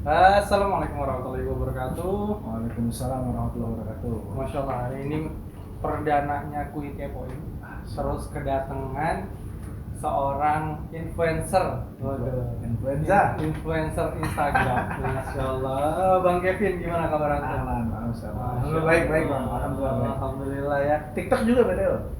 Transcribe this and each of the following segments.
Assalamualaikum warahmatullahi wabarakatuh. Waalaikumsalam warahmatullahi wabarakatuh. Masya Allah, hari ini perdananya Kui Kepoin. Terus kedatangan seorang influencer. Influencer Instagram. Masya Allah. Bang Kevin, gimana kabar antum? Alhamdulillah baik bang. Alhamdulillah ya. TikTok juga betul.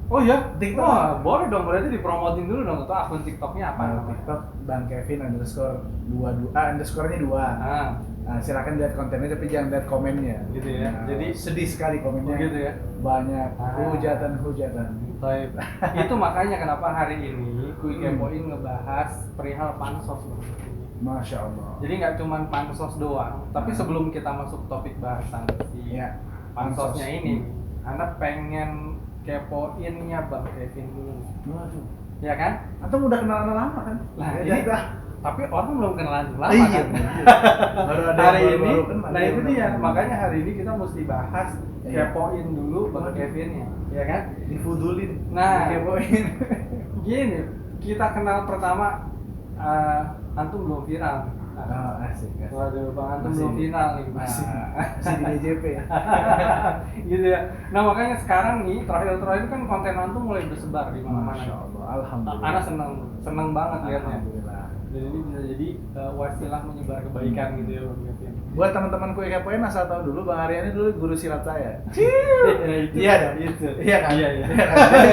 Oh ya, TikTok. Wah, boleh dong, berarti dipromotin dulu dong. Itu akun TikToknya apa namanya? TikTok Bang Kevin underscore-nya 2. Silakan lihat kontennya tapi jangan lihat komennya. Gitu ya. Jadi sedih sekali komennya. Gitu ya. Banyak hujatan. Baik. Itu makanya kenapa hari ini Kui Kepoin ngebahas perihal pansos. Masya Allah. Jadi nggak cuma pansos doang, tapi sebelum kita masuk topik bahasan si pansosnya ini, Anda pengen kepoinnya Bang Kevin dulu. Waduh. Ya kan? Atau udah kenal lama kan? Nah, ini tapi orang belum kenalan lama iya. kan? Baru ada hari baru, ini, kenal. nah itu dia. Makanya hari ini kita mesti bahas Iya. kepoin dulu Bang Kevinnya, ya kan? Difudulin. Nah, Dikepoin. Gini, kita kenal pertama, antum belum viral. Asik. Waduh, Bang Antum Masih. belum final nih. Masih di BJP ya. Gitu ya. Nah makanya sekarang nih terakhir kan konten Antum mulai bersebar di mana-mana. Masya Allah, alhamdulillah. Anak seneng banget lihatnya. Alhamdulillah. Dan ini bisa jadi wasilah menyebar kebaikan gitu ya Bang Kevin. Buat teman-teman Kui Kepoin asal tahu dulu Bang Aryani dulu guru silat saya. Itu. Iya dong. Itu. Iya kan? Iya.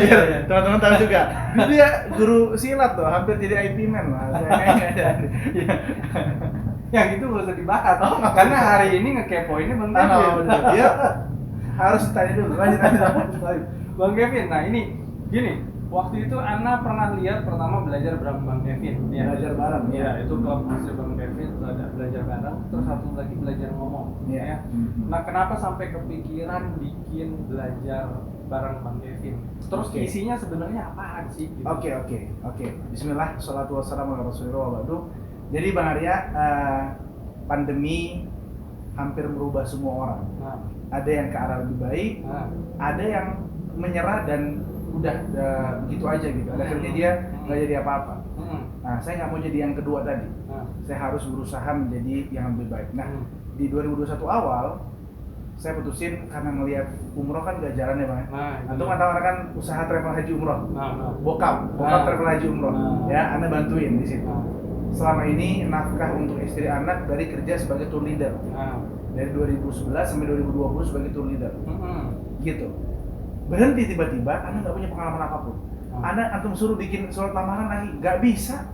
Iya. Teman-teman tahu juga. Dia guru silat tuh, hampir jadi IP man lah. Yang itu nggak usah dibahas. Karena hari ini ngekepoinnya Bang Kevin. Iya. Harus tanya dulu. Lanjut. Bang Kevin, nah ini gini, waktu itu Ana pernah lihat pertama belajar bareng Bang Kevin. Ya. Belajar bareng. Iya, itu klub asli Bang Kevin, ada belajar bareng, terus satu lagi belajar ngomong. Iya. Ya. Nah, kenapa sampai kepikiran bikin belajar bareng Bang Kevin? Terus Oke. isinya sebenarnya apaan sih? Gitu? Oke. Bismillah, sholatu wassalamu ala rasulillah wa ba'du. Jadi Bang Arya, pandemi hampir merubah semua orang. Nah, Ada yang ke arah lebih baik, ada yang menyerah dan udah begitu aja gitu. Akhirnya dia nggak jadi apa-apa. Nah, saya nggak mau jadi yang kedua tadi. Saya harus berusaha menjadi yang lebih baik. Nah, di 2021 awal saya putusin karena melihat umroh kan gak jalan ya Bang. Antum kan usaha travel haji umroh. Bokap travel haji umroh. Ya, Anda bantuin di situ. Selama ini nafkah untuk istri anak dari kerja sebagai tour leader. Dari 2011 sampai 2020 sebagai tour leader. Gitu. Berhenti tiba-tiba, Anda nggak punya pengalaman apapun. Anda antum suruh bikin surat lamaran lagi, nggak bisa.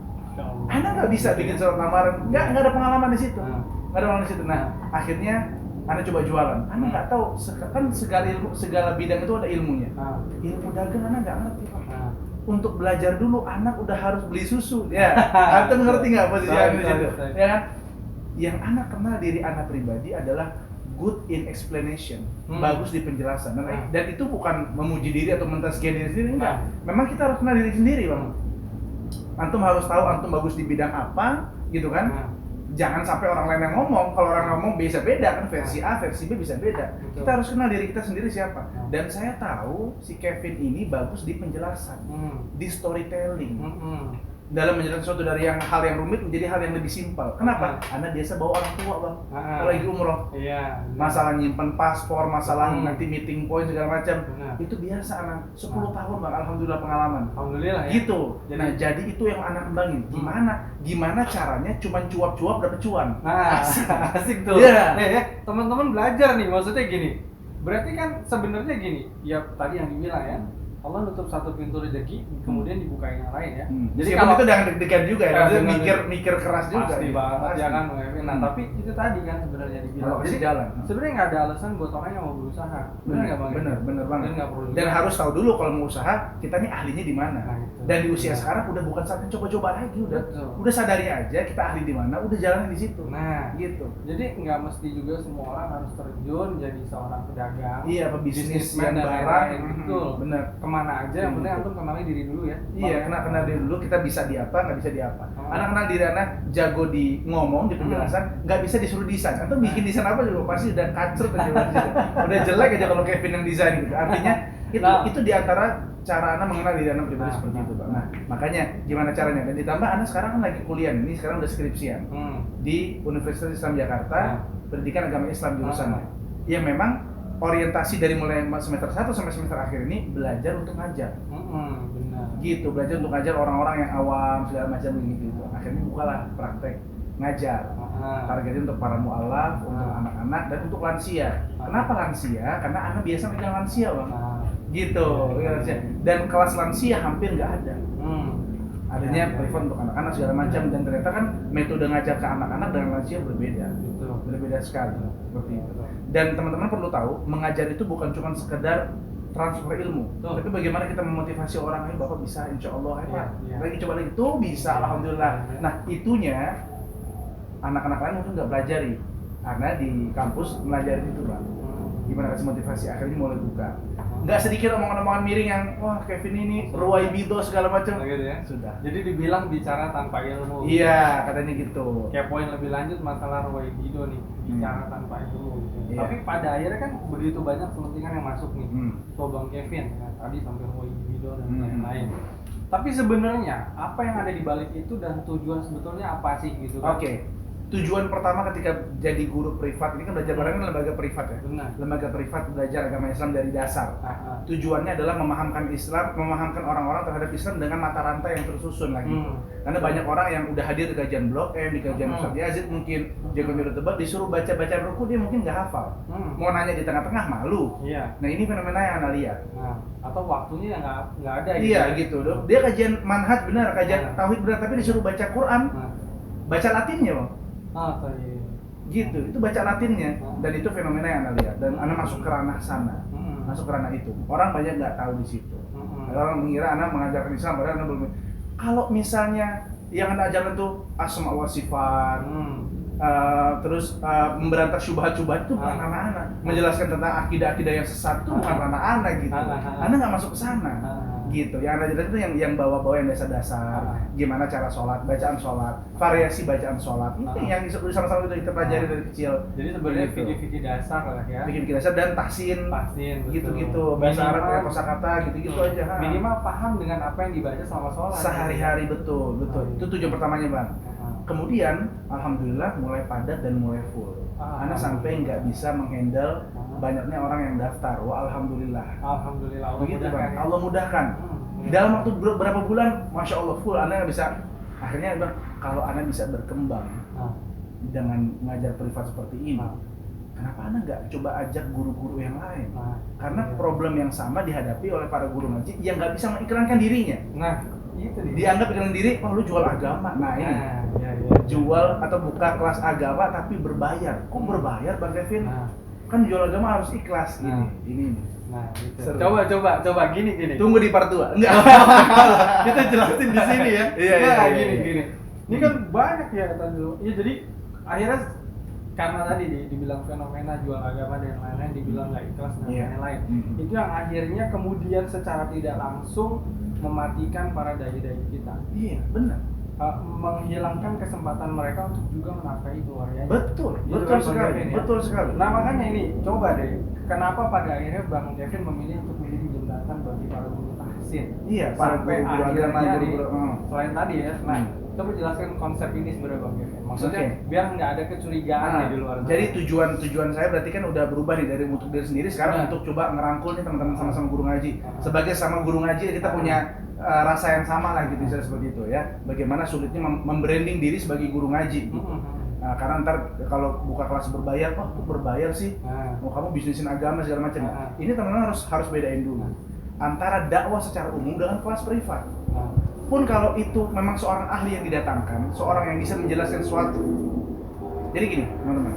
Anda nggak bisa bikin surat lamaran, nggak ada pengalaman di situ. Nggak ada pengalaman di situ. Nah, akhirnya Anda coba jualan. Anda nggak tahu, kan segala bidang itu ada ilmunya. Ilmu dagang Anda nggak ngerti Pak. Untuk belajar dulu, anak udah harus beli susu. Ya, antum ngerti nggak posisi Anda di situ? Ya kan? Yang anak kenal diri anak pribadi adalah good in explanation, bagus di penjelasan. Dan itu bukan memuji diri atau mentazkiyah diri sendiri, enggak. Memang kita harus kenal diri sendiri, Bang. Antum harus tahu antum bagus di bidang apa, gitu kan? Jangan sampai orang lain yang ngomong. Kalau orang ngomong bisa beda kan, versi A, versi B bisa beda. Kita harus kenal diri kita sendiri siapa. Dan saya tahu si Kevin ini bagus di penjelasan, di storytelling. Dalam menjelaskan sesuatu dari hal yang rumit menjadi hal yang lebih simpel. Kenapa? Karena biasa bawa orang tua Bang. Kalau lagi umroh, masalah nyimpen paspor, masalah nanti meeting point segala macam, itu biasa anak. 10 tahun Bang, alhamdulillah pengalaman. Alhamdulillah ya. Gitu. Jadi itu yang anak kembangin. Gimana caranya? Cuman cuap-cuap dapet cuan. Nah, asik tuh. Iya. Teman-teman belajar nih, maksudnya gini. Berarti kan sebenarnya gini, ya tadi yang dibilang ya. Allah nutup satu pintu rezeki, kemudian dibukain yang lain ya. Jadi kalau itu dengan deg-degan juga ya, mikir keras juga. Pasti banget ya kan, Nah tapi itu tadi kan sebenarnya dibilang. Jadi jalan. Sebenarnya nggak ada alasan buat orang yang mau berusaha. Benar nggak Bang? Bener banget. Dan harus tahu dulu kalau mau usaha kita nih ahlinya di mana. Dan di usia sekarang udah bukan saatnya coba-coba lagi, udah sadari aja kita ahli di mana, udah jalanin di situ. Nah, gitu. Jadi nggak mesti juga semua orang harus terjun jadi seorang pedagang. Iya, pebisnis yang barang. Betul. Bener. Kemana aja, yang penting antum kenali diri dulu ya. Iya, kenal diri dulu, kita bisa di apa, nggak bisa di apa. Anak kenal diri anak, jago di ngomong, di penjelasan, nggak bisa disuruh desain. Atau bikin desain apa juga pasti udah kacrut aja. Udah jelek aja kalau Kevin yang desain gitu. Artinya itu di antara cara Anda mengenal diri Anda pribadi seperti itu, Pak. Nah, makanya gimana caranya? Dan ditambah Anda sekarang kan lagi kuliah, ini sekarang udah skripsian di Universitas Islam Jakarta, pendidikan agama Islam jurusannya. Yang memang orientasi dari mulai semester 1 sampai semester akhir ini belajar untuk ngajar. Benar. Gitu, belajar untuk ngajar orang-orang yang awam segala macam gitu. Akhirnya bukalah praktek ngajar. Targetnya untuk para mualaf, untuk anak-anak dan untuk lansia. Kenapa lansia? Karena Anda biasa megang lansia, Bang. Gitu. Dan kelas lansia hampir nggak ada. Adanya privat untuk anak-anak segala macam, dan ternyata kan metode ngajar ke anak-anak dan lansia berbeda. Berbeda sekali seperti itu. Dan teman-teman perlu tahu, mengajar itu bukan cuma sekedar transfer ilmu, tapi bagaimana kita memotivasi orang ini, Bapak bisa, insya Allah, lagi coba lagi, tuh bisa, alhamdulillah. Nah, itunya anak-anak lain mungkin nggak pelajari, karena di kampus pelajari itu, Pak. Gimana kasih motivasi, akhirnya mulai buka. Nggak sedikit omongan-omongan miring yang, wah Kevin ini ruwai bido segala macam. Gitu ya? Sudah. Jadi dibilang bicara tanpa ilmu. Iya, katanya gitu. Kayak poin lebih lanjut masalah ruwai bido nih, bicara tanpa ilmu. Gitu. Tapi pada akhirnya kan begitu banyak kepentingan yang masuk nih. Tuh Bang Kevin, ya, tadi sampai ruwai bido dan lain-lain. Tapi sebenarnya apa yang ada di balik itu dan tujuan sebetulnya apa sih gitu kan? Oke. Tujuan pertama ketika jadi guru privat, ini kan belajar bareng kan lembaga privat ya. Benar. Lembaga privat belajar agama Islam dari dasar. Tujuannya adalah memahamkan Islam, memahamkan orang-orang terhadap Islam dengan mata rantai yang tersusun lagi. Karena banyak orang yang udah hadir di kajian Blok M, di kajian Ustaz Yazid mungkin, jago Mirut Tebak, disuruh baca ruku dia mungkin nggak hafal. Mau nanya di tengah-tengah malu. Iya. Nah ini fenomena yang Anda lihat. Atau waktunya yang nggak ada. Iya gitu. Dia kajian manhaj benar, kajian tauhid benar, tapi disuruh baca Quran, baca Latinnya, Bang. Gitu, itu baca Latinnya, dan itu fenomena yang Anda lihat, dan Anda masuk ke ranah sana, masuk ke ranah itu. Orang banyak nggak tahu di situ. Orang mengira Anda mengajarkan Islam, padahal Anda belum. Kalau misalnya yang Anda ajarkan itu asma wa sifat, terus memberantas syubhat-syubhat, itu bukan ranah Anda. Menjelaskan tentang akidah-akidah yang sesat itu bukan ranah Anda gitu. Anda nggak masuk ke sana. Gitu, yang Anda jelaskan itu yang bawa-bawa yang dasar-dasar, gimana cara sholat, bacaan sholat, variasi bacaan sholat, itu yang sama-sama itu kita pelajari dari kecil. Jadi sebenarnya fikih-fikih dasar lah ya. Fikih dasar dan tahsin, gitu-gitu, bahasa Arab ya, kosakata, gitu-gitu aja. Minimal paham dengan apa yang dibaca selama sholat. Sehari-hari betul. Itu tujuan pertamanya, Bang. Kemudian, alhamdulillah mulai padat dan mulai full. Anda sampai nggak bisa menghandle banyaknya orang yang daftar. Wah, alhamdulillah. Alhamdulillah. Begitu, Bang. Allah mudahkan. Dalam waktu berapa bulan, masya Allah full. Anda nggak bisa. Akhirnya, Bang, kalau Anda bisa berkembang dengan mengajar privat seperti ini, kenapa Anda nggak coba ajak guru-guru yang lain? Karena problem yang sama dihadapi oleh para guru ngaji yang nggak bisa mengiklankan dirinya. Nah, itu dia. Dianggap iklan diri, oh lu jual agama. Nah ini, jual atau buka kelas agama tapi berbayar. Kok berbayar, Bang Kevin? Kan jual agama harus ikhlas ini. Nah, gitu. Coba gini. Tunggu di part 2. Enggak. Kita jelasin di sini ya. Iya. Gini. Ini kan banyak ya kata dulu. Ya jadi akhirnya karena tadi dibilang fenomena jual agama dan lain-lain, dibilang nggak ikhlas dan lain-lain. Itu yang akhirnya kemudian secara tidak langsung mematikan para dai-dai kita. Iya, benar. Menghilangkan kesempatan mereka untuk juga menafkahi keluarganya. Betul sekali. Nah makanya ini, coba deh, kenapa pada akhirnya Bang Kevin memilih untuk menjadi jembatan bagi para guru tahsin? Iya, para sampai guru akhirnya agama, selain tadi ya. Nah, coba jelaskan konsep ini sebenarnya Bang Kevin. Maksudnya biar nggak ada kecurigaan di luar sana. Jadi tujuan saya berarti kan udah berubah nih dari untuk diri sendiri sekarang untuk coba ngerangkul nih teman-teman sama-sama guru ngaji. Sebagai sama guru ngaji kita punya rasa yang sama lah gitu, seperti itu ya. Bagaimana sulitnya membranding diri sebagai guru ngaji. Nah, karena ntar kalau buka kelas berbayar, kok berbayar sih? Mau kamu bisnisin agama segala macam. Ini teman-teman harus bedain dulu antara dakwah secara umum dengan kelas privat. Pun kalau itu memang seorang ahli yang didatangkan, seorang yang bisa menjelaskan sesuatu. Jadi gini, teman-teman.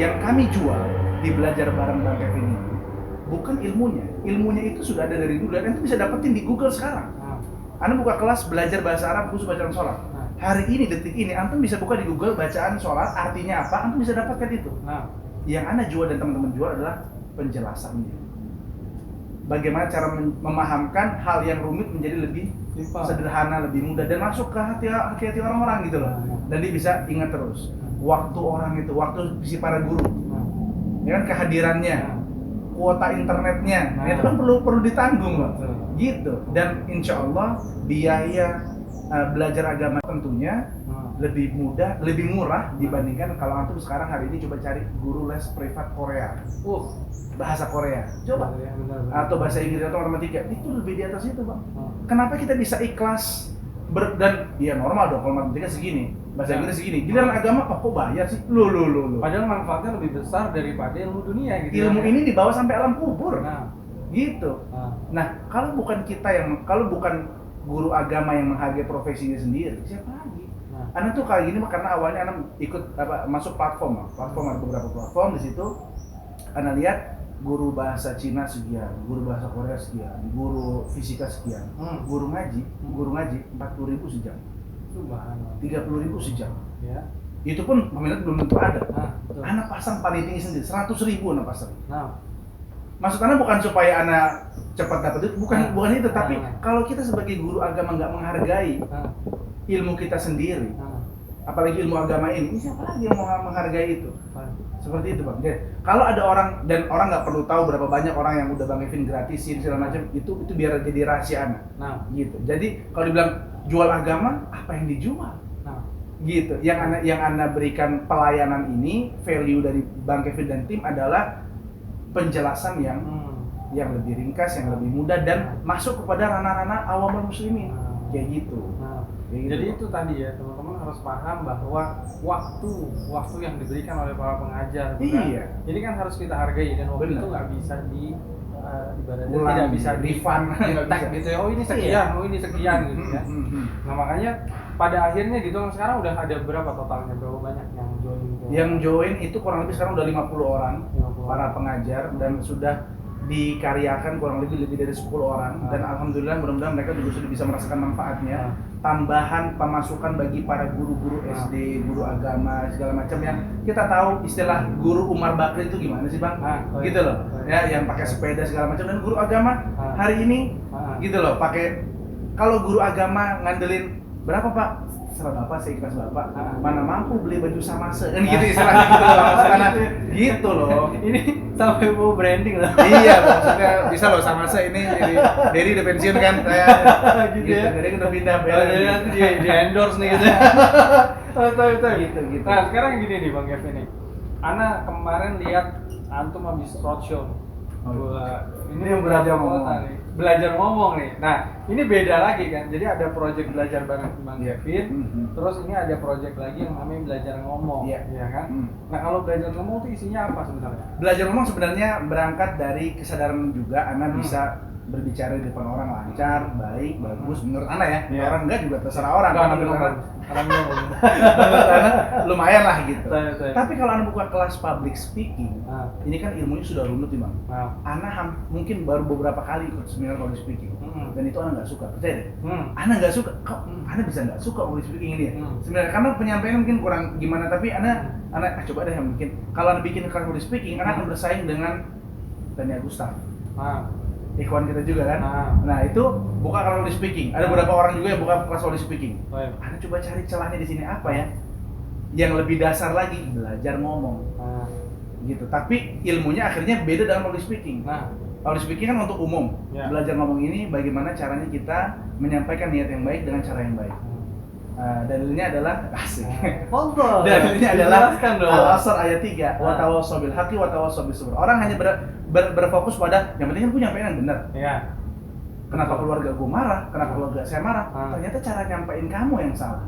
Yang kami jual di belajar bareng Bang Kevin ini bukan ilmunya. Ilmunya itu sudah ada dari dulu dan itu bisa dapetin di Google sekarang. Anda buka kelas belajar bahasa Arab khusus bacaan sholat. Hari ini, detik ini, Antum bisa buka di Google bacaan sholat, artinya apa, Antum bisa dapatkan itu. Yang Anda jual dan teman-teman jual adalah penjelasannya. Bagaimana cara memahamkan hal yang rumit menjadi lebih sederhana, lebih mudah, dan masuk ke hati orang-orang gitu loh. Dan dia bisa ingat terus. Waktu orang itu, waktu si para guru, ya kan, kehadirannya, kuota internetnya, itu kan perlu ditanggung, Bang. gitu. Dan insya Allah biaya belajar agama tentunya lebih mudah, lebih murah dibandingkan kalau antum sekarang hari ini coba cari guru les privat Korea, bahasa Korea, coba, atau bahasa Inggris atau matematika, itu lebih di atas itu bang. Kenapa kita bisa ikhlas dan ya normal dong kalau matematika segini, bahasa Inggris segini, giliran agama kok bayar sih? Lu. Padahal manfaatnya lebih besar daripada ilmu dunia gitu. Ilmu ini dibawa sampai alam kubur, gitu. Nah kalau bukan guru agama yang menghargai profesinya sendiri, siapa lagi? Anak tuh kayak gini karena awalnya anak ikut masuk platform ada beberapa platform di situ. Anak lihat guru bahasa Cina sekian, guru bahasa Korea sekian, guru fisika sekian, guru ngaji 40.000 sejam, 30.000 sejam. Ya. Itu pun peminat belum tentu ada. Anak pasang paling tinggi sendiri 100.000 anak pasang. Maksud anak bukan supaya anak cepat dapat itu, bukan itu, tapi kalau kita sebagai guru agama nggak menghargai ilmu kita sendiri, apalagi ilmu agama ini siapa lagi yang mau menghargai itu? Seperti itu bang. Jadi, kalau ada orang dan orang nggak perlu tahu berapa banyak orang yang udah bang Kevin gratisin segala macam, itu biar jadi rahasia anak. Gitu. Jadi kalau dibilang jual agama, apa yang dijual? Gitu. Yang anak berikan pelayanan ini, value dari bang Kevin dan tim adalah penjelasan yang lebih ringkas, yang lebih mudah dan masuk kepada ranah-ranah awam muslimin. Kayak gitu. Jadi itu tadi ya, teman-teman harus paham bahwa waktu yang diberikan oleh para pengajar, iya. Jadi kan harus kita hargai dan waktu itu nggak bisa ibaratnya tidak bisa refund, gitu ya. Oh ini sekian, ini sekian gitu ya. Nah makanya pada akhirnya gitu kan sekarang udah ada berapa totalnya, berapa banyak yang join? Yang join itu kurang lebih sekarang udah 50 orang, para pengajar dan sudah dikaryakan kurang lebih dari 10 orang dan alhamdulillah mudah-mudahan mereka juga sudah bisa merasakan manfaatnya. Tambahan pemasukan bagi para guru-guru SD, guru agama segala macam yang kita tahu istilah guru Umar Bakri itu gimana sih bang? Gitu loh, ya yang pakai sepeda segala macam, dan guru agama hari ini gitu loh pakai, kalau guru agama ngandelin berapa pak? Serah bapak, saya ikhlas bapak, mana mampu beli baju Samase, kan gitu istilahnya gitu loh, karena gitu loh. Ini sampai mau branding loh. Iya, maksudnya bisa loh Samase ini, Derry udah pensiun kan, saya gitu ya. Derry udah pindah, jadi nanti di endorse nih gitu. Betul. Gitu. Nah sekarang gini nih bang Kevin nih, Ana kemarin lihat antum habis roadshow. Ini yang belajar ngomong nih. Nah, ini beda lagi kan. Jadi ada project belajar bareng Bang Kevin. Terus ini ada project lagi yang namanya belajar ngomong, ya kan? Nah, kalau belajar ngomong itu isinya apa sebenarnya? Belajar ngomong sebenarnya berangkat dari kesadaran juga Ana bisa berbicara di depan orang lancar, baik, bagus menurut Ana ya. Orang enggak juga terserah orang. Lumayan lah gitu. Tapi kalau Ana buka kelas public speaking, ini kan ilmunya sudah runut nih bang. Ana mungkin baru beberapa kali ikut seminar public speaking, dan itu Ana nggak suka, percaya deh. Ana nggak suka, kok Ana bisa nggak suka public speaking ini ya? Sebenarnya karena penyampaian mungkin kurang gimana, tapi Ana coba deh yang bikin. Kalau Ana bikin kelas public speaking, Ana akan bersaing dengan Daniel Gustav. Ikhwan kita juga kan. Nah itu buka kelas public speaking. Ada beberapa orang juga yang buka kelas public speaking. Ana coba cari celahnya di sini apa ya? Yang lebih dasar lagi, belajar ngomong. Gitu. Tapi ilmunya akhirnya beda dalam public speaking. Public speaking kan untuk umum. Belajar ngomong ini bagaimana caranya kita menyampaikan niat yang baik dengan cara yang baik. Dalilnya adalah asik. Dalilnya adalah Al-Asr ayat 3. Wa tawassaw bil haqqi wa tawassaw bis sabr. Orang hanya berfokus pada yang penting kan punya penyampaian yang benar. Kenapa keluarga gue marah? Kenapa keluarga saya marah? Ternyata cara nyampein kamu yang salah.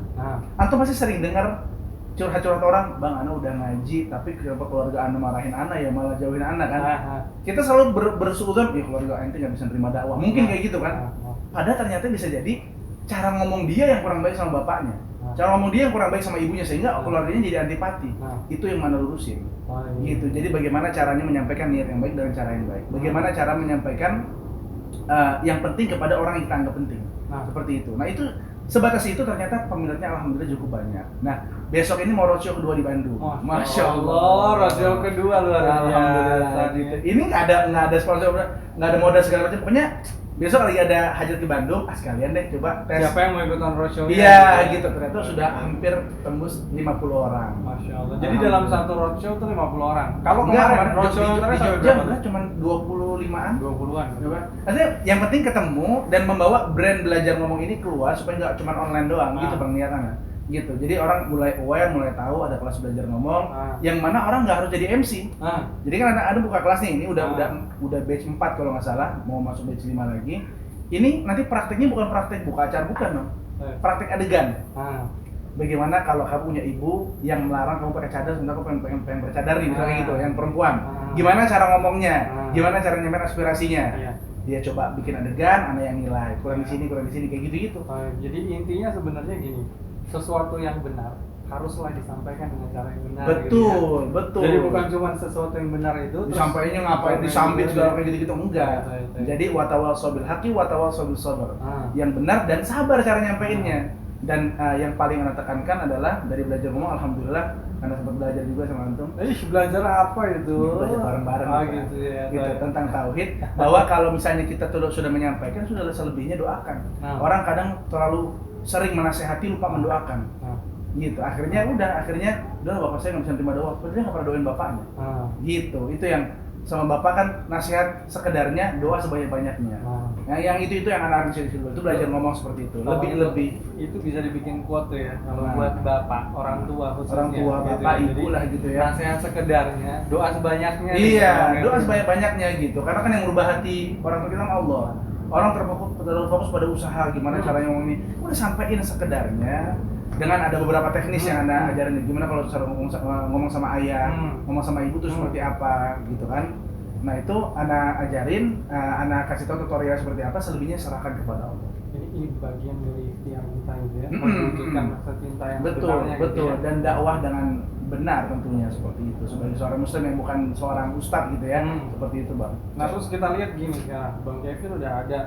Antum pasti sering dengar curhat-curhat orang, bang Ana udah ngaji tapi kenapa keluarga Ana marahin Ana ya, malah jauhin Ana kan? Kita selalu bersuudzon, keluarga ente nggak bisa terima dakwah. Mungkin kayak gitu kan? Padahal ternyata bisa jadi cara ngomong dia yang kurang baik sama bapaknya, cara ngomong dia yang kurang baik sama ibunya sehingga keluarganya jadi antipati. Itu yang mana lurusin. Gitu. Jadi bagaimana caranya menyampaikan niat yang baik dengan cara yang baik. Bagaimana cara menyampaikan yang penting kepada orang yang kita anggap penting. Seperti itu. Nah itu sebatas itu ternyata peminatnya alhamdulillah cukup banyak. Nah besok ini mau roadshow kedua di Bandung. Masya Allah, roadshow kedua luar biasa. Ini nggak ada sponsor, nggak ada modal segala macam. Pokoknya besok lagi ada hajat ke Bandung, sekalian deh coba tes. Siapa yang mau ikutan roadshow? Iya gitu, ternyata sudah hampir tembus 50 orang. Masya Allah. Jadi dalam satu roadshow tuh 50 orang. Kalau enggak, kemarin roadshow di internet sampai Jogja berapa? cuma 25-an. 20-an. Coba. Artinya yang penting ketemu dan membawa brand belajar ngomong ini keluar supaya nggak cuma online doang gitu Bang niatannya. Gitu. Jadi orang mulai aware, mulai tahu ada kelas belajar ngomong yang mana orang nggak harus jadi MC. Jadi kan ada buka kelas nih, ini udah batch 4 kalau nggak salah, mau masuk batch 5 lagi. Ini nanti prakteknya bukan praktek buka acara, bukan dong. Praktek adegan. Bagaimana kalau kamu punya ibu yang melarang kamu pakai cadar sementara kamu pengen bercadar nih, misalnya gitu, yang perempuan. Gimana cara ngomongnya? Gimana cara nyampein aspirasinya? Dia coba bikin adegan, anak yang nilai, kurang di sini kayak gitu-gitu. Jadi intinya sebenarnya gini, sesuatu yang benar haruslah disampaikan dengan cara yang benar. Betul, gitu ya. betul. Jadi bukan cuma sesuatu yang benar itu disampaikannya ngapain disambit segala kayak gitu-gitu enggak. Jadi watawasau bil haqqi watawasau bis sabr. Yang benar dan sabar cara nyampeinnya. Dan yang paling Anda tekankan adalah dari belajar ngomong, alhamdulillah Anda sempat belajar juga sama antum. Belajar apa itu? Belajar bareng-bareng gitu ya. Gitu, tentang tauhid, bahwa kalau misalnya kita sudah menyampaikan, sudah selebihnya doakan. Orang kadang terlalu sering menasehati lupa mendoakan. Gitu, akhirnya udah bapak saya nggak bisa terima doa, padahal nggak pernah doain bapaknya. Gitu, itu yang sama bapak kan nasihat sekedarnya, doa sebanyak-banyaknya. Yang itu yang anak-anak itu belajar ngomong seperti itu. Lebih itu bisa dibikin quote ya kalau buat bapak, orang tua khususnya. Orang tua, bapak, gitu. ibu lah gitu ya. Nasihat sekedarnya, doa sebanyaknya. Iya, doa sebanyak-banyaknya gitu. Karena kan yang merubah hati orang tua kita Allah. Orang terlalu fokus pada usaha, gimana caranya ngomong ini. Udah sampein sekedarnya. Dengan ada beberapa teknis yang Anda ajarin, gimana kalau cara ngomong sama ayah, ngomong sama ibu tuh seperti apa gitu kan. Nah itu Anda ajarin, Anda kasih tahu tutorial seperti apa, selebihnya serahkan kepada Allah. Ini bagian dari ikhtiar kita gitu ya, menunjukkan rasa cinta yang betul, sebenarnya betul. gitu ya. Dan dakwah dengan benar tentunya seperti itu, sebagai seorang muslim yang bukan seorang ustadz gitu ya, seperti itu Bang. Nah terus kita lihat gini sekarang, Bang Kevin udah ada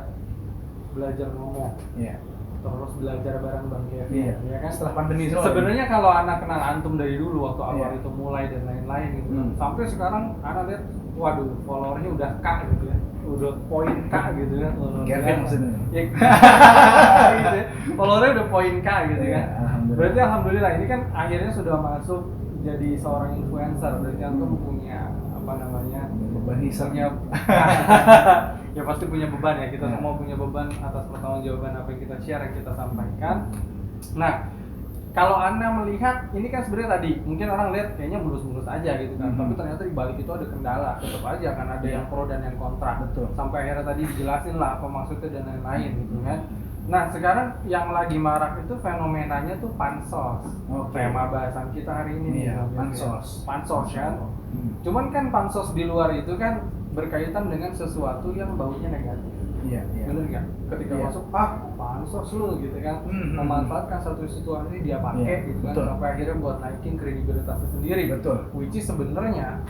belajar ngomong. Iya. Terus belajar bareng Bang Kevin, ya kan? Setelah pandemi sebenarnya kalau anak kenal antum dari dulu waktu awal itu mulai dan lain-lain gitu, sampai sekarang anak lihat, waduh followernya udah K gitu ya, udah poin K gitu ya. Kevin maksudnya. Ya, gitu ya. Followernya udah poin K gitu ya. Berarti alhamdulillah ini kan akhirnya sudah masuk jadi seorang influencer, berarti antum punya apa namanya beban hisapnya. Ya pasti punya beban ya, kita semua punya beban atas pertanggungjawaban apa yang kita share, yang kita sampaikan. Nah, kalau Anda melihat ini kan sebenarnya tadi mungkin orang lihat kayaknya mulus-mulus aja gitu kan, tapi ternyata di balik itu ada kendala, tetap aja kan ada yang pro dan yang kontra. Betul. Sampai akhirnya tadi dijelasin lah apa maksudnya dan lain-lain gitu kan. Nah, sekarang yang lagi marak itu fenomenanya tuh pansos. Tema bahasan kita hari ini nih, pansos. Pansos kan. Cuman kan pansos di luar itu kan berkaitan dengan sesuatu yang baunya negatif. Iya. Bener nggak? Ketika masuk, pansos lu gitu kan, memanfaatkan satu situasi dia pakai gitu kan, sampai akhirnya buat naikin kredibilitasnya sendiri. Betul. Which is sebenarnya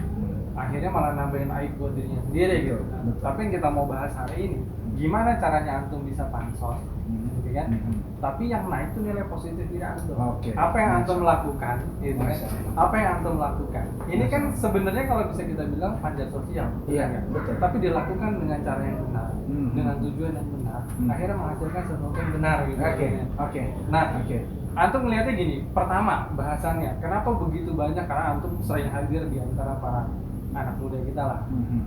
akhirnya malah nambahin aib buat dirinya sendiri gitu. Tapi yang kita mau bahas hari ini, gimana caranya antum bisa pansos, gitu kan? Tapi yang naik tuh nilai positif di antum. Apa yang antum lakukan, gitu kan? Apa yang antum lakukan? Ini kan sebenarnya kalau bisa kita bilang panjat sosial, iya, betul. Tapi dilakukan dengan cara yang benar, dengan tujuan yang benar, akhirnya menghasilkan sesuatu yang benar gitu. Oke. Nah, antum melihatnya gini, pertama bahasannya, kenapa begitu banyak? Karena antum sering hadir di antara para anak muda kita lah,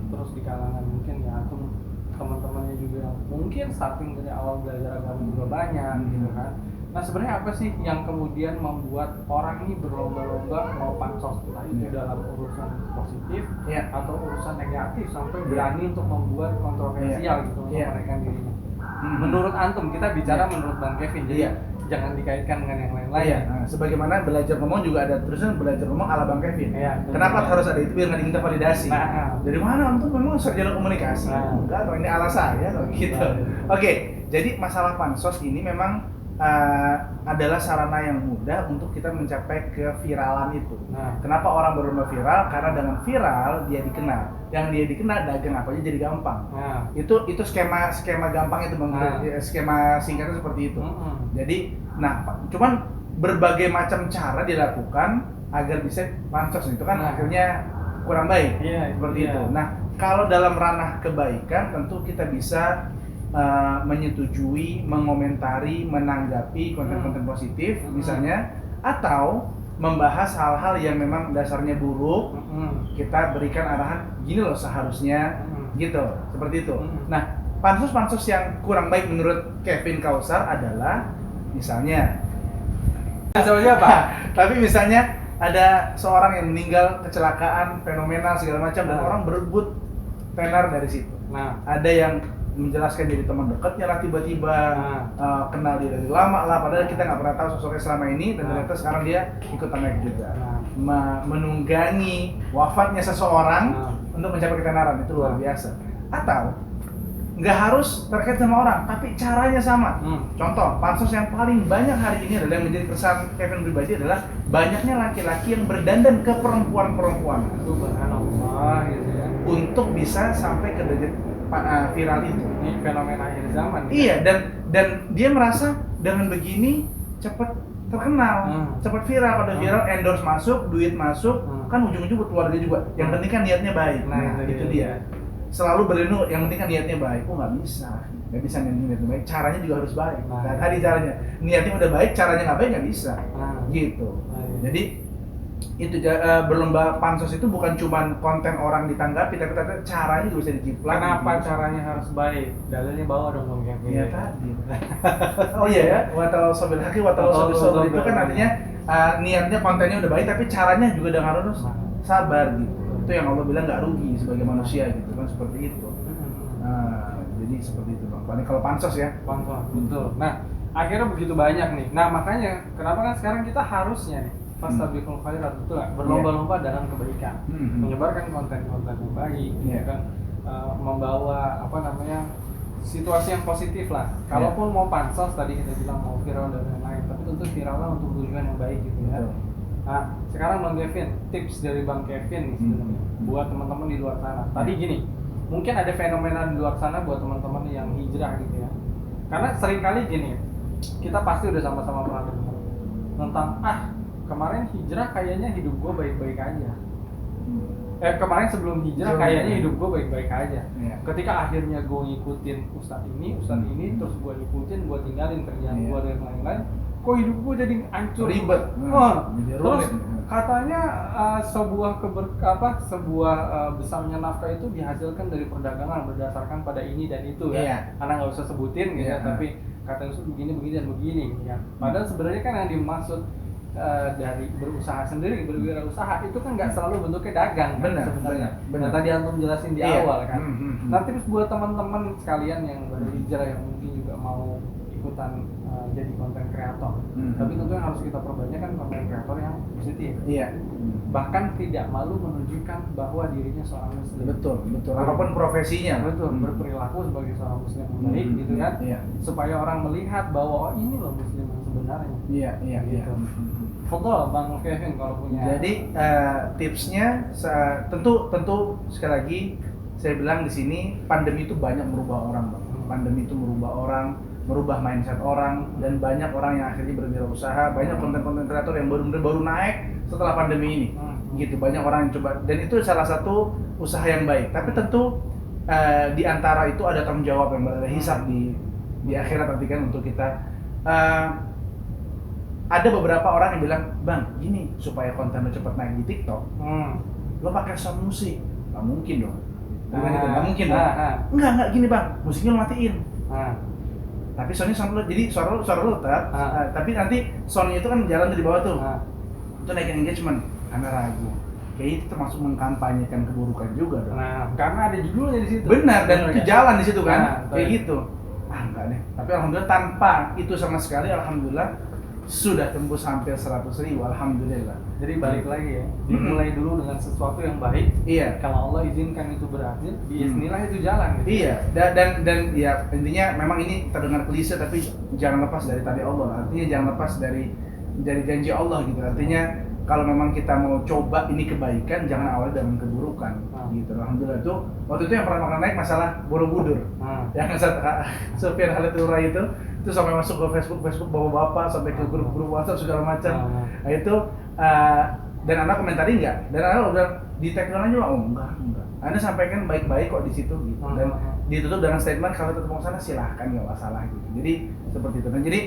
terus di kalangan mungkin ya antum teman-temannya juga mungkin starting dari awal belajar agama juga banyak gitu kan. Nah sebenarnya apa sih yang kemudian membuat orang ini berlomba-lomba mau pansos, entah itu dalam urusan positif atau urusan negatif sampai berani untuk membuat kontroversial gitu untuk menaikkan dirinya. Menurut antum, kita bicara menurut Bang Kevin, jadi jangan dikaitkan dengan yang lain-lain. Nah, sebagaimana belajar ngomong juga ada tulisan belajar ngomong ala Bang Kevin. Kenapa harus ada itu biar nggak diminta validasi? Dari mana antum memang sarjana komunikasi? Enggak, ini ala saya gitu. Oke, jadi masalah pansos ini memang adalah sarana yang mudah untuk kita mencapai keviralan itu. Kenapa orang berlomba viral? Karena dengan viral dia dikenal. Yang dia dikenal dagang apa aja jadi gampang. Itu skema gampang itu Bang. Skema singkatnya seperti itu. Jadi, cuman berbagai macam cara dilakukan agar bisa pansos itu kan akhirnya kurang baik. Seperti itu. Nah, kalau dalam ranah kebaikan tentu kita bisa menyetujui, mengomentari, menanggapi konten-konten positif misalnya, atau membahas hal-hal yang memang dasarnya buruk, kita berikan arahan gini loh seharusnya, gitu, seperti itu. Nah, pansus-pansus yang kurang baik menurut Kevin Kausar adalah misalnya tapi misalnya ada seorang yang meninggal kecelakaan fenomenal segala macam dan orang berebut tenar dari situ. Ada yang menjelaskan jadi teman dekatnya lah tiba-tiba, kenal dia dari lama lah, padahal kita nggak pernah tahu sosoknya selama ini, dan ternyata sekarang dia ikutan naik juga. Menunggangi wafatnya seseorang untuk mencapai ketenaran, itu luar biasa. Atau nggak harus terkait sama orang, tapi caranya sama. Contoh, pansus yang paling banyak hari ini adalah yang menjadi keresahan Kevin pribadi adalah banyaknya laki-laki yang berdandan ke perempuan-perempuan. Subhanallah, gitu ya. Untuk bisa sampai ke derajat viral itu. Ini fenomena akhir zaman. Iya, dan dia merasa dengan begini cepat terkenal, cepat viral. Pada viral, endorse masuk, duit masuk, kan ujung-ujung buat keluarga juga. Yang penting kan niatnya baik. Nah, itu dia. Selalu berlindung, yang penting kan niatnya baik. Oh, nggak bisa niatnya baik. Caranya juga harus baik. Nah, tadi caranya, niatnya udah baik, caranya nggak baik nggak bisa. Gitu. Jadi itu berlomba pansos itu bukan cuma konten orang ditanggapi, tapi caranya juga bisa dijiplak. Kenapa caranya harus baik? Dalilnya bawa dong Bang Kevin. Iya tadi. Oh iya ya, watawasabil haqi watawasabil sabr itu kan artinya niatnya kontennya udah baik, tapi caranya juga udah harus sabar gitu. Itu yang Allah bilang nggak rugi sebagai manusia gitu kan, seperti itu. Jadi seperti itu Bang. Paling kalau pansos ya. Pansos, betul. Nah, akhirnya begitu banyak nih. Nah, makanya kenapa kan sekarang kita harusnya nih fastabiqul khairat, betul nggak? Berlomba-lomba dalam kebaikan, menyebarkan konten-konten yang baik, kan membawa situasi yang positif lah. Kalaupun mau pansos tadi kita bilang mau viral dan lain-lain, tapi tentu viralnya untuk tujuan yang baik gitu ya. Nah, sekarang Bang Kevin, tips dari Bang Kevin nih sebenarnya buat teman-teman di luar sana. Tadi gini, mungkin ada fenomena di luar sana buat teman-teman yang hijrah gitu ya. Karena seringkali gini, kita pasti udah sama-sama pernah dengar tentang kemarin hijrah kayaknya hidup gue baik-baik aja. Kemarin sebelum hijrah kayaknya hidup gue baik-baik aja. Ketika akhirnya gue ngikutin ustadz ini, terus gue ikutin, gue tinggalin kerjaan gue dan lain-lain, kok hidup gue jadi hancur, ribet. Terus katanya sebuah besarnya nafkah itu dihasilkan dari perdagangan berdasarkan pada ini dan itu ya. Karena nggak usah sebutin gitu ya, tapi katanya begini dan begini gitu ya. Padahal sebenarnya kan yang dimaksud dari berusaha sendiri, berwirausaha itu kan nggak selalu bentuknya dagang kan, sebenarnya. Nah, tadi antum jelasin di awal kan. Nanti terus buat teman-teman sekalian yang berhijrah yang mungkin juga mau ikutan jadi konten kreator, tapi tentunya harus kita perbanyak kan konten kreator yang positif. Bahkan tidak malu menunjukkan bahwa dirinya seorang muslim. Betul. Apapun profesinya. Berperilaku sebagai seorang muslim yang baik gitu kan. Supaya orang melihat bahwa ini loh muslim yang sebenarnya. Gitu. Foto Bang Kevin kalau punya. Jadi tipsnya tentu sekali lagi saya bilang di sini pandemi itu banyak merubah orang, Bang. Pandemi itu merubah orang, merubah mindset orang, dan banyak orang yang akhirnya berwirausaha, banyak konten-konten kreator yang baru naik setelah pandemi ini. Gitu, banyak orang yang coba, dan itu salah satu usaha yang baik. Tapi tentu di antara itu ada tanggung jawab yang berhisab di akhirat nanti kan untuk kita. Ada beberapa orang yang bilang, "Bang, gini supaya konten lo cepat naik di TikTok, lo pakai sound musik." Nggak mungkin dong. Nggak mungkin dong. Enggak gini Bang, musiknya lo matiin. Tapi soundnya sound lo, jadi suara lo tetap, tapi nanti soundnya itu kan jalan dari bawah tuh. Itu naikin engagement, karena ragu. Kayak itu termasuk mengkampanyekan keburukan juga dong. Karena ada judulnya di situ. Benar, dan itu jalan di situ kan, kayak gitu. Enggak deh. Tapi alhamdulillah tanpa itu sama sekali, alhamdulillah sudah tembus hampir 100.000, alhamdulillah. Jadi balik lagi ya, dimulai dulu dengan sesuatu yang baik. Kalau Allah izinkan itu berhasil, bismillah itu jalan gitu. Dan ya intinya memang ini terdengar klise, tapi jangan lepas dari tali Allah. Artinya jangan lepas dari janji Allah gitu. Artinya kalau memang kita mau coba ini kebaikan, jangan awal dengan keburukan. Gitu. Alhamdulillah tuh waktu itu yang pertama naik masalah Borobudur. Yang Sufyan Khalid Lura itu sampai masuk ke Facebook bapak-bapak, sampai ke grup WhatsApp segala macam. Nah itu dan Anda komentari enggak? Dan Anda udah di tag aja lah, oh enggak. Anda sampaikan baik-baik kok di situ gitu. ditutup dengan statement kalau tetap mau ke sana silahkan, nggak masalah gitu. Jadi seperti itu. Nah, jadi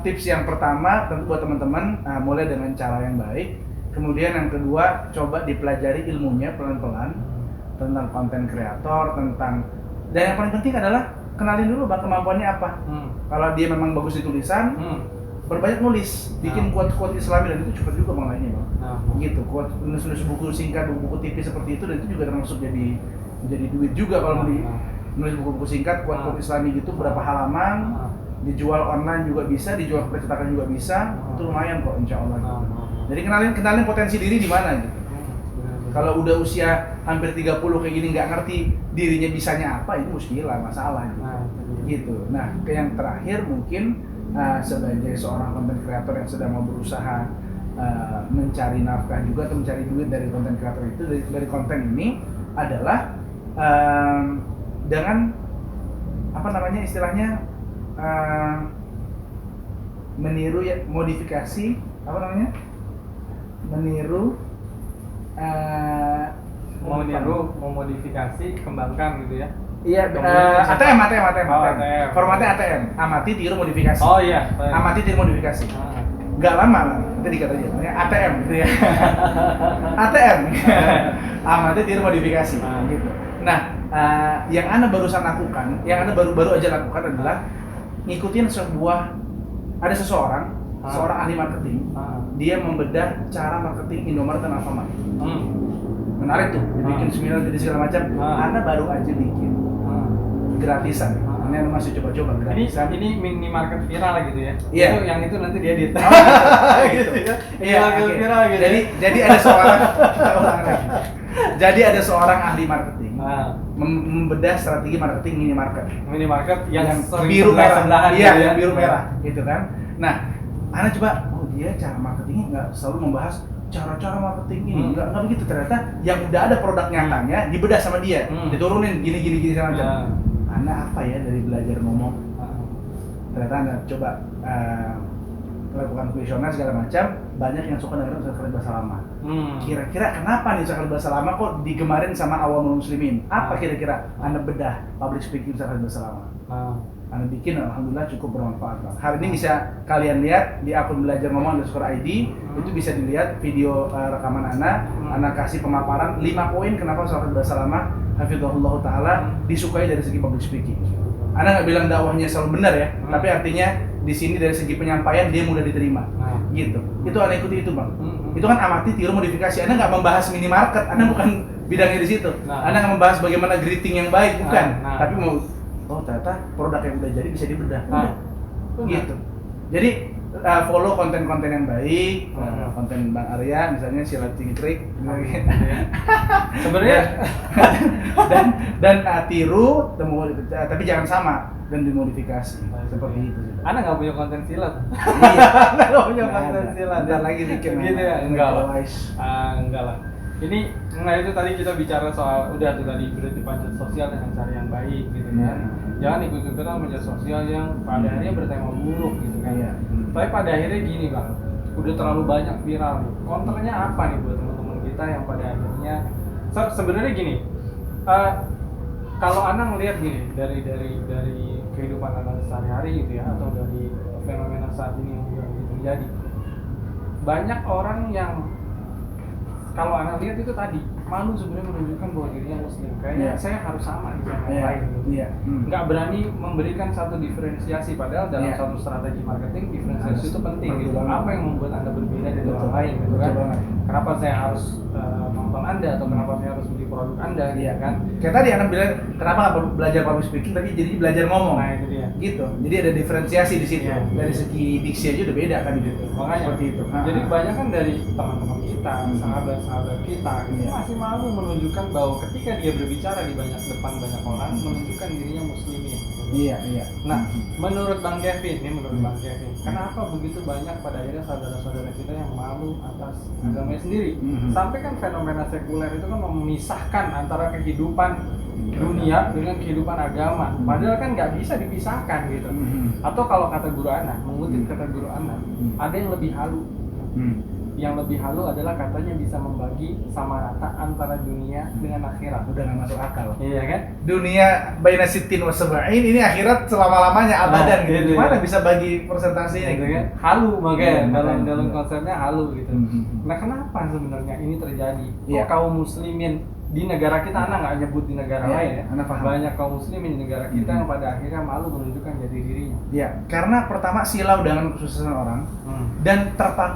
tips yang pertama tentu buat teman-teman mulai dengan cara yang baik. Kemudian yang kedua, coba dipelajari ilmunya pelan-pelan tentang konten kreator, dan yang paling penting adalah kenalin dulu bang kemampuannya apa. Kalau dia memang bagus di tulisan, berbanyak nulis, bikin quote-quote Islami, dan itu cepat juga bang lainnya bang. Gitu, quote, nulis buku singkat, buku tipis seperti itu, dan itu juga termasuk jadi duit juga kalau nulis buku-buku singkat, quote-quote Islami gitu, berapa halaman, dijual online juga bisa, dijual ke percetakan juga bisa, itu lumayan kok insya Allah. Gitu. Jadi kenalin potensi diri di mana gitu. Kalau udah usia hampir 30 kayak gini nggak ngerti dirinya bisanya apa, itu muskilah, masalah gitu. Nah, yang terakhir mungkin sebagai seorang konten kreator yang sedang mau berusaha mencari nafkah juga atau mencari duit dari konten kreator itu, dari konten ini adalah dengan apa namanya istilahnya meniru ya, modifikasi apa namanya memodifikasi, kembangkan gitu ya. Iya, ATM. Formatnya ATM. Amati, tiru, modifikasi. Oh iya. Amati, tiru, modifikasi. Nggak lama lah, nanti dikata aja. ATM gitu ya. ATM. Amati, tiru, modifikasi. Gitu. Nah, yang Anda barusan lakukan, yang Anda baru aja lakukan adalah ngikutin ada seorang ahli marketing. Dia membedah cara marketing Indomaret dan Alfamart. Menarik tuh, dibikin seminar jadi segala macam. Anda baru aja bikin gratisan. Ini masih coba-coba gratisan. Ini minimarket viral gitu ya. Iya. Itu yang itu nanti dia edit. Gitu. Iya, viral gitu. Jadi ada seorang ahli marketing membedah strategi marketing minimarket yang biru merah. Iya, yang biru merah gitu kan. Nah, Anda coba, dia cara marketingnya nggak selalu membahas cara-cara marketing ini, nggak begitu. Ternyata yang udah ada produk nyatanya dibedah sama dia, diturunin gini sama macam. Anda apa ya dari belajar ngomong? Ternyata Anda coba lakukan kuesioner segala macam, banyak yang suka dengerin Ustaz Bahasa Lama. Kira-kira kenapa nih Ustaz Bahasa Lama kok digemarin sama awam muslimin? Apa kira-kira? Anda bedah public speaking Ustaz Bahasa Lama. Anda bikin, alhamdulillah cukup bermanfaat. Hari ini bisa kalian lihat di akun belajar ngomong _ID, itu bisa dilihat video rekaman Anda kasih pemaparan 5 poin kenapa Ustaz Bahasa Lama hafizahullah ta'ala disukai dari segi public speaking. Anda nggak bilang dakwahnya selalu benar ya, tapi artinya di sini dari segi penyampaian dia mudah diterima. Gitu. Itu Anda ikuti itu bang. Itu kan amati, tiru, modifikasi. Anda nggak membahas minimarket, Anda bukan bidangnya di situ. Anda nggak membahas bagaimana greeting yang baik, bukan. Tapi mau ternyata produk yang udah jadi bisa dibedah. Gitu. Jadi follow konten-konten yang baik, konten Bang Arya misalnya silat cingkrik, sebenarnya dan tiru, tapi jangan sama dan dimodifikasi seperti itu. Anda nggak punya konten silat? Iya, nggak punya konten silat. Bentar lagi bikin gitu ya? Enggak lah. Ini, itu tadi kita bicara soal udah tuh tadi berarti panjat sosial dengan cara yang baik gitu kan. Jangan ikut-ikutan panjat sosial yang pada akhirnya bertema buruk gitu kan. Tapi pada akhirnya gini bang, udah terlalu banyak viral nih. Counternya apa nih buat teman-teman kita yang pada akhirnya sebenarnya gini, kalau Anda ngelihat gini dari kehidupan Anda sehari-hari gitu ya, atau dari fenomena saat ini yang terjadi, banyak orang yang kalau Anda lihat itu tadi malu sebenarnya menunjukkan bahwa dirinya muslim. Kayaknya saya harus sama nih sama yang lain gitu. Nggak berani memberikan satu diferensiasi, padahal dalam satu strategi marketing diferensiasi itu penting gitu. Apa yang membuat Anda berbeda dari orang lain gitu kan? Kenapa saya harus nonton Anda atau kenapa saya harus beli produk Anda gitu kan? Kayak tadi Anda bilang kenapa nggak belajar public speaking tapi jadi belajar ngomong. Nah itu dia. Gitu. Jadi ada diferensiasi di situ. Dari segi diksi aja udah beda kan gitu. Makanya seperti itu. Jadi banyak kan dari teman-teman kita, sahabat-sahabat kita masih malu menunjukkan bahwa ketika dia berbicara di depan banyak orang menunjukkan dirinya muslimin. Iya. Nah, menurut Bang Kevin, kenapa begitu banyak pada akhirnya saudara-saudara kita yang malu atas agamanya sendiri? Sampai kan fenomena sekuler itu kan memisahkan antara kehidupan dunia dengan kehidupan agama. Padahal kan nggak bisa dipisahkan gitu. Atau kalau kata guru Ana, mengutip kata guru Ana, ada yang lebih halu. yang lebih halu adalah katanya bisa membagi sama rata antara dunia dengan akhirat. Udah nggak masuk akal. Iya kan? Dunia baina sittin wa sab'in, ini akhirat selama-lamanya abadan gitu. Gimana bisa bagi persentasenya gitu gitu kan? Halu makanya Iya, dalam iya. konsepnya halu gitu. Hmm. Nah, kenapa sebenarnya ini terjadi? Iya. Kaum muslimin di negara kita, anak nggak nyebut di negara Iya, lain ya. Ana paham. Banyak kaum muslimin di negara kita yang pada akhirnya malu menunjukkan jati dirinya. Ya, karena pertama silau dengan kesuksesan orang dan terpaku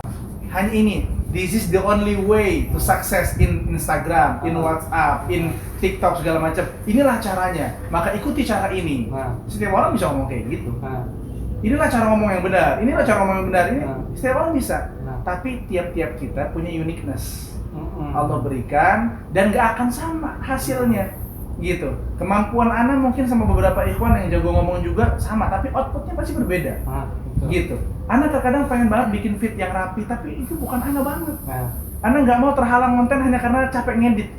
hanya ini. This is the only way to success in Instagram, in WhatsApp, in TikTok segala macam. Inilah caranya. Maka ikuti cara ini. Setiap orang bisa ngomong kayak gitu. Inilah cara ngomong yang benar. Inilah cara ngomong yang benar. Ini setiap orang bisa. Tapi tiap-tiap kita punya uniqueness. Allah berikan dan gak akan sama hasilnya. Gitu. Kemampuan Ana mungkin sama beberapa ikhwan yang jago ngomong juga sama, tapi outputnya pasti berbeda. Gitu. Ana terkadang pengen banget bikin feed yang rapi, tapi itu bukan Ana banget. Ana nggak mau terhalang konten hanya karena capek ngedit.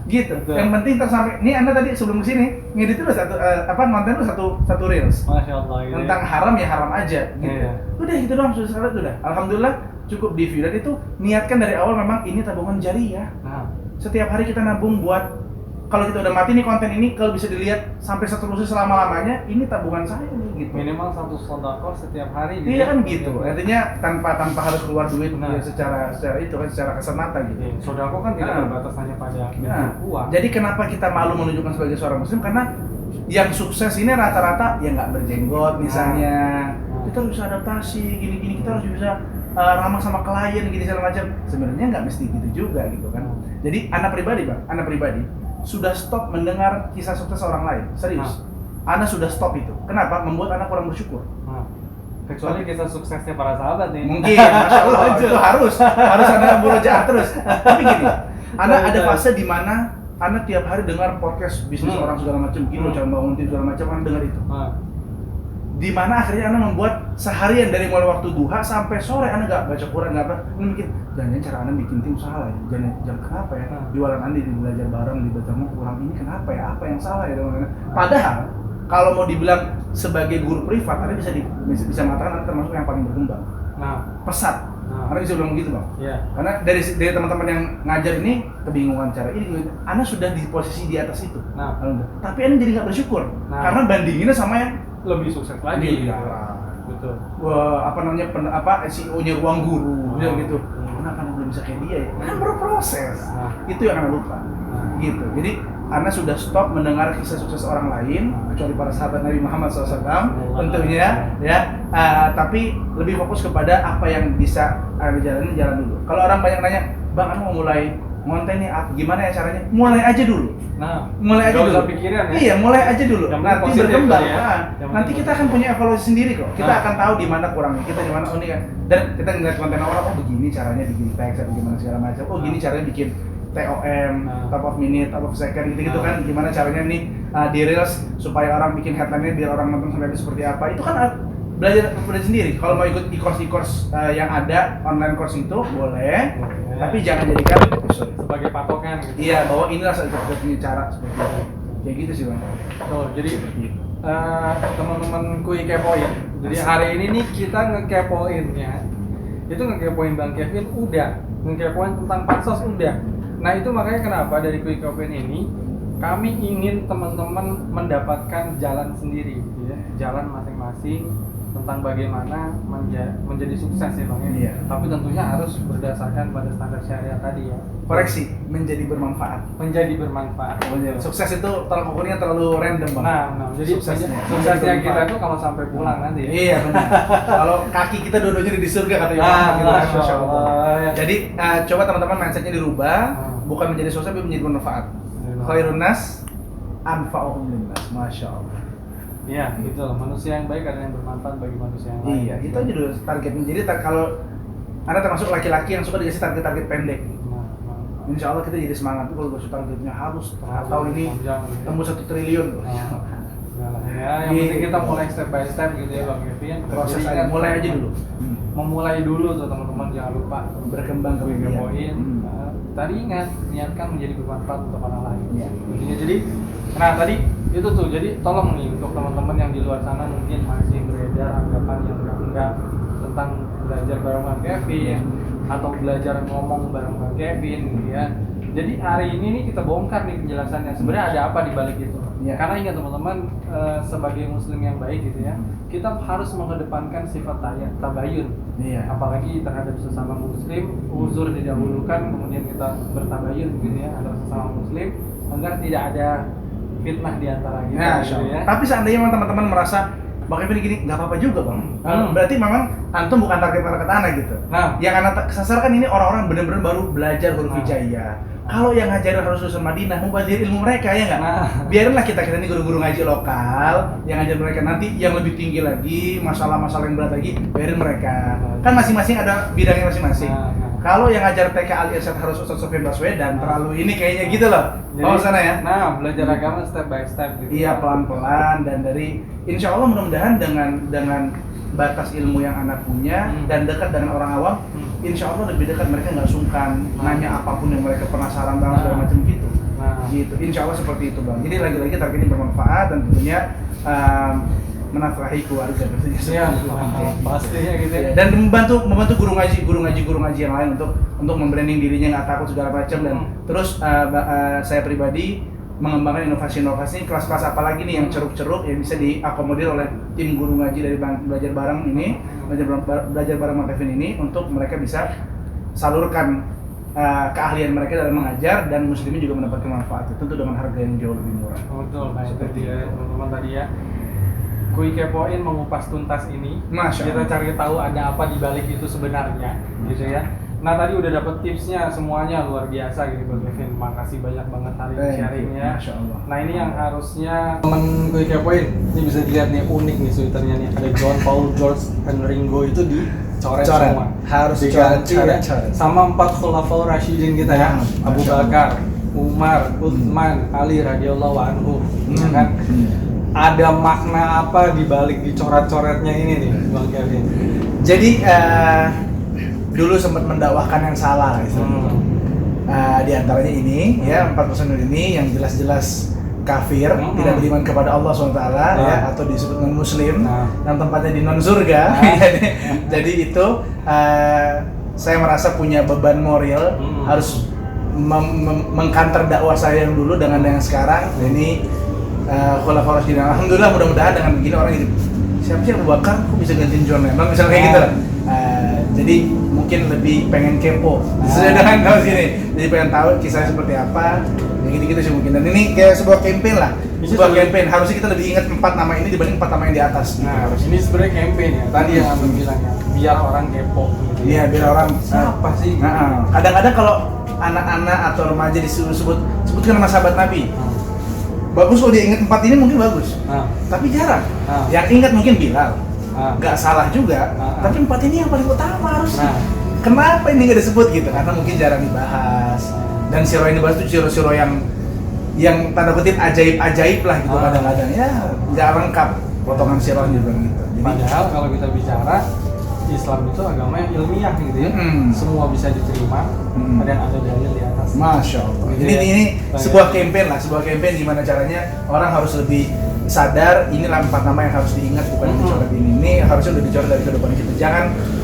Gitu. Betul. Yang penting tersampai. Nih Ana tadi sebelum kesini ngedit itu satu konten itu satu reels. Masya Allah. Tentang haram ya haram aja. Gitu. Udah gitu doang sudah udah. Alhamdulillah cukup di view dan itu niatkan dari awal memang ini tabungan jariah. Setiap hari kita nabung buat kalau kita udah mati nih konten ini kalau bisa dilihat sampai seterusnya selama-lamanya, ini tabungan saya nih gitu. Minimal 1 sedekah setiap hari gitu. Iya kan gitu. Artinya tanpa harus keluar duit ya, secara itu kan secara kasat mata gitu. Sedekah kan tidak terbatas hanya pada uang. Jadi kenapa kita malu menunjukkan sebagai seorang muslim? Karena yang sukses ini rata-rata ya nggak berjenggot misalnya. Kita harus bisa adaptasi gini-gini, kita harus bisa ramah sama klien gini segala macam. Sebenarnya nggak mesti gitu juga gitu kan. Jadi anak pribadi sudah stop mendengar kisah sukses orang lain, serius. Ana sudah stop itu. Kenapa? Membuat anak kurang bersyukur. Kecuali kisah suksesnya para sahabat nih. Mungkin, masya Allah, itu harus Ana murojaah terus. Tapi gini, Ana ada fase di mana Ana tiap hari dengar podcast bisnis orang segala macam, gini cara bangun tim segala macam, Ana dengar itu. Di mana akhirnya Ana membuat seharian dari mulai waktu duha sampai sore Ana nggak baca Quran, nggak apa. Ana mikir, jangan cara Ana bikin tim salah ya, jangan kenapa ya, jualan Anda di belajar bareng di bertemu kurang ini kenapa ya, apa yang salah ya teman-teman. Padahal kalau mau dibilang sebagai guru privat, Anda bisa mengatakan Anda termasuk yang paling berkembang. Pesat, Anda bisa bilang begitu bang. Karena dari teman-teman yang ngajar ini kebingungan cara ini, Anda sudah di posisi di atas itu. Tapi Anda jadi nggak bersyukur karena bandinginnya sama yang lebih sukses lagi. Betul. CEO-nya Ruang Guru gitu. Kenapa Anda belum bisa kayak dia ya? Kan berproses. Itu yang Anda lupa. Gitu. Jadi Anda sudah stop mendengar kisah sukses orang lain, kecuali para sahabat Nabi Muhammad SAW tentunya ya. Tapi lebih fokus kepada apa yang bisa Anda jalanin, jalan dulu. Kalau orang banyak nanya, Bang, Anda mau mulai konten nih gimana ya caranya? Mulai aja dulu. Mulai aja dulu. Pikiran, ya? Iya, mulai aja dulu. Nanti berkembang. Nanti kita akan punya evaluasi sendiri kok. Kita akan tahu di mana kurangnya, kita di mana ini kan. Dan kita ngeliat konten orang, begini caranya bikin teks atau gimana segala macam. Gini caranya bikin TOM, top of minute, top of second gitu kan. Gimana caranya nih di reels supaya orang bikin headline-nya biar orang nonton sampai seperti apa. Itu kan belajar sendiri. Kalau mau ikut e-course yang ada online course itu boleh. Tapi jangan jadikan sebagai patokan gitu. Iya, bahwa inilah satu-satunya cara seperti itu. Kayak gitu sih bang. Jadi teman-temanku yang kepoin. Jadi hari ini nih kita ngekepoinnya. Itu ngekepoin Bang Kevin udah, ngekepoin tentang pansos udah. Nah itu makanya kenapa dari Quick Open ini kami ingin teman-teman mendapatkan jalan sendiri, gitu ya, jalan masing-masing tentang bagaimana menjadi sukses ya Bang ya. Iya. Tapi tentunya harus berdasarkan pada standar syariat tadi ya. Koreksi, menjadi bermanfaat. Menjadi bermanfaat. Sukses itu tolak ukurnya terlalu random bang. Nah, jadi suksesnya kita tuh kalau sampai pulang nanti ya. Iya benar. Kalau kaki kita dua-duanya di surga kata Yohanes. Masya Allah. Jadi coba teman-teman mindsetnya dirubah, bukan menjadi sukses tapi menjadi bermanfaat. Khairun nas anfa'uhum linnas. Masya Allah. Iya, gitu. Manusia yang baik adalah yang bermanfaat bagi manusia yang lain. Iya, itu aja dulu targetnya. Jadi kalau Anda termasuk laki-laki yang suka dikasih target-target pendek, insya Allah kita jadi semangat. Kalau gue targetnya harus tahun ini tembus 1 triliun. Ya, yang penting kita mulai step by step gitu ya Bang Kevin. Proses aja, mulai aja dulu. Memulai dulu tuh teman-teman, jangan lupa berkembang ke poin. Tadi ingat, niatkan menjadi bermanfaat untuk orang lain. Ya. Intinya jadi, nah tadi itu tuh, jadi tolong nih untuk teman-teman yang di luar sana mungkin masih beredar anggapan yang enggak tentang belajar bareng Bang Kevin. atau belajar ngomong bareng Bang Kevin gitu ya. Jadi hari ini nih kita bongkar nih penjelasannya sebenarnya ada apa di balik itu. Karena ingat teman-teman, sebagai muslim yang baik gitu ya, kita harus mengedepankan sifat tabayun. Apalagi terhadap sesama muslim, uzur didahulukan, kemudian kita bertabayun gitu ya antara sesama muslim agar tidak ada fitnah di antara kita gitu ya. Tapi seandainya teman-teman merasa Bang Kevin gini, nggak apa-apa juga Bang. Berarti memang antum bukan target anak gitu. Yang anak kesasar kan ini orang-orang benar-benar baru belajar huruf hijaiyah. Kalau yang ngajarin harus lulusan Madinah, mubazir ilmu mereka ya nggak? Biarinlah kita ini guru-guru ngaji lokal yang ngajar mereka, nanti yang lebih tinggi lagi, masalah-masalah yang berat lagi, biarin mereka. Kan masing-masing ada bidangnya masing-masing. Kalau yang ngajar TK Al Irsyad harus Ustaz Sofyan Baswedan, terlalu ini kayaknya gitu loh. Bawa sana ya. Belajar agama step by step gitu. Iya, pelan-pelan, dan dari insya Allah mudah-mudahan dengan batas ilmu yang anak punya dan dekat dengan orang awam, insya Allah lebih dekat, mereka nggak sungkan nanya apapun yang mereka penasaran banget segala macam gitu. Gitu. Insya Allah seperti itu Bang. Jadi lagi-lagi target ini bermanfaat dan tentunya menafkahi keluarga tentunya. Pastinya gitu ya. Dan membantu guru ngaji yang lain untuk membranding dirinya, nggak takut segala macam. Dan terus saya pribadi mengembangkan inovasi-inovasi kelas-kelas apa lagi nih yang ceruk-ceruk yang bisa diakomodir oleh tim guru ngaji dari belajar bareng ini, belajar bareng Bang Kevin ini, untuk mereka bisa salurkan keahlian mereka dalam mengajar dan muslimin juga mendapatkan manfaat tentu dengan harga yang jauh lebih murah. Betul, nah itu dia teman-teman tadi ya. Kui kepoin mengupas tuntas ini, kita cari tahu ada apa di balik itu sebenarnya, gitu ya. Nah tadi udah dapet tipsnya semuanya luar biasa gitu Bang Kevin. Makasih banyak banget hari ini sharingnya. Nah ini yang harusnya temen Kui kepoin, ini bisa dilihat nih unik nih sweaternya nih. Ada John Paul George dan Ringo itu dicoret semua. Harus diganti ya. Sama 4 khulafaur rasyidin kita ya. Abu Bakar, Umar, Utsman, Ali radhiyallahu anhu. Ya kan? Ada makna apa di balik dicoret-coretnya ini nih Bang Kevin? Jadi dulu sempat mendakwahkan yang salah di antaranya ini ya, 4 personil ini yang jelas-jelas kafir, tidak beriman kepada Allah SWT ya, atau disebut non muslim, yang tempatnya di non surga. Jadi itu saya merasa punya beban moral, harus mengkanter dakwah saya yang dulu dengan yang sekarang. Ini khulafaur rasyidin. Alhamdulillah, mudah-mudahan dengan begini orang jadi siapa sih Abu Bakar, kok bisa gantiin John Lennon misalnya kayak gitu. Jadi mungkin lebih pengen kepo sesuai dengan kaos ini, jadi pengen tahu kisahnya seperti apa, yang gitu-gitu sih mungkin. Dan ini kayak sebuah campaign lah, sebuah campaign. Harusnya kita lebih ingat 4 nama ini dibanding 4 nama yang di atas. Nah, ini sebenarnya campaign ya, tadi yang Abang bilang ya, biar orang kepo gitu. Iya, biar orang siapa sih? Kadang-kadang kalau anak-anak atau remaja sebutkan nama sahabat Nabi, bagus kalau dia ingat 4 ini mungkin bagus, tapi jarang. Yang ingat mungkin Bilal, nggak salah juga, tapi 4 ini yang paling utama harusnya. Kenapa ini nggak disebut gitu? Karena mungkin jarang dibahas. Dan siro yang dibahas itu siro yang tanda kutip ajaib-ajaib lah gitu. Kadang-kadang ya nggak lengkap potongan sironya juga gitu. Jadi, padahal kalau kita bicara Islam itu agama yang ilmiah gitu ya, semua bisa diterima, dan ada dalil di atas. Masya Allah. Ini sebuah campaign gimana caranya orang harus lebih sadar, inilah 4 nama yang harus diingat, bukan dicoret ini harusnya udah dicoret dari kehidupan kita.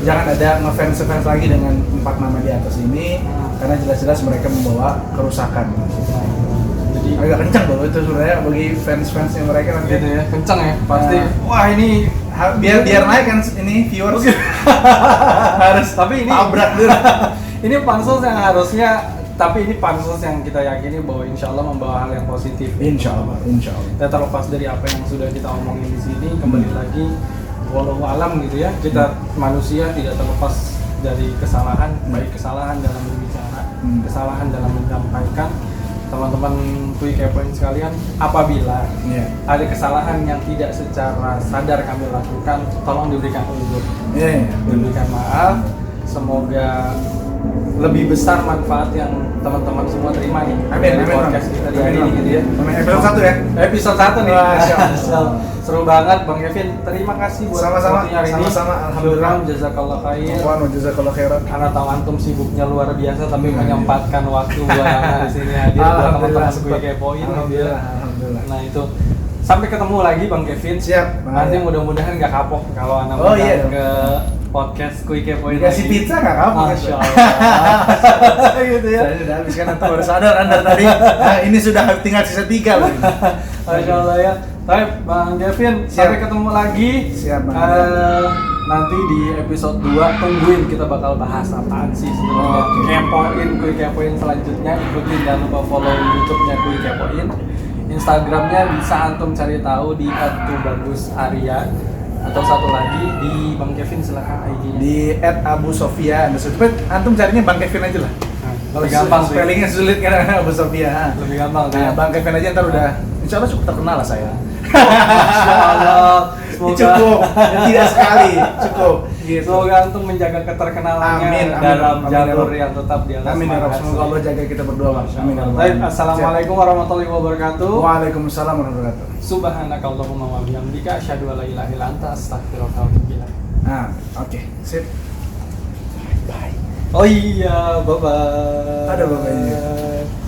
Jangan ada ngefans lagi dengan 4 nama di atas ini, karena jelas-jelas mereka membawa kerusakan. Jadi agak kencang loh itu sebenarnya bagi fans-fansnya mereka nanti. Gitu ya, kencang ya pasti. Wah ini biar naik kan ini viewers. Harus tapi ini tabrak dulu. Ini pansus yang harusnya, tapi ini pansus yang kita yakini bahwa insya Allah membawa hal yang positif. Insya Allah. Ya, terlepas dari apa yang sudah kita omongin di sini, kembali lagi walau alam gitu ya, kita manusia tidak terlepas dari kesalahan, baik kesalahan dalam berbicara, kesalahan dalam menyampaikan. Teman-teman Kui kepoin sekalian, apabila ada kesalahan yang tidak secara sadar kami lakukan, tolong diberikan uzur, diberikan maaf. Semoga lebih besar manfaat yang teman-teman semua terima nih dari podcast kita di hari ini gitu ya. Episode 1 ya? Episode 1 nih. Seru banget Bang Kevin. Terima kasih buat waktunya hari ini. Sama-sama. Alhamdulillah. Jazakallah khair. Jazakallah khairan. Karena tahu antum sibuknya luar biasa, tapi menyempatkan waktu buat anak di sini hadir buat teman-teman Kui kepoin. Alhamdulillah. Nah itu sampai ketemu lagi Bang Kevin. Siap. Nanti mudah-mudahan nggak kapok kalau anak iya ke podcast Kuy Kepoin dikasih lagi. pizza nggak kapok. Masya Allah. Gitu ya. Saya sudah habis kan, antum baru sadar Anda tadi. Nah, ini sudah tinggal sisa 3 loh. Masya Allah ya. Baik Bang Kevin, sampai ketemu lagi. Siap, Bang. Nanti di episode 2 tungguin kita bakal bahas apaan sih sebenarnya. Kepoin Kuy Kepoin selanjutnya, ikutin, jangan lupa follow YouTube-nya Kuy Kepoin. Instagramnya bisa antum cari tahu di @tubagusarya, atau satu lagi di Bang Kevin, silakan IG-nya Di @abusofia. Antum carinya Bang Kevin aja lah. Lebih gampang sih. Spellingnya sulit kan Abu Sofia. Lebih gampang tuh Nah, ya. Bang Kevin aja ntar udah, insya Allah cukup terkenal lah saya. Masya Allah. Semoga Cukup, tidak sekali, cukup. Gitu. Semoga antum menjaga keterkenalannya Amin, dalam amin, jalur amin. yang tetap di atas. Amin ya Rabb, semoga Allah jaga kita berdua Bang. Amin ya Rabb. Baik, assalamualaikum warahmatullahi wabarakatuh. Waalaikumsalam warahmatullahi wabarakatuh. Subhanakallahumma wa bihamdika asyhadu an la ilaha illa anta astaghfiruka wa atubu ilaik. Nah, oke, sip. Bye. Oh iya, bye bye. Ada bye-bye.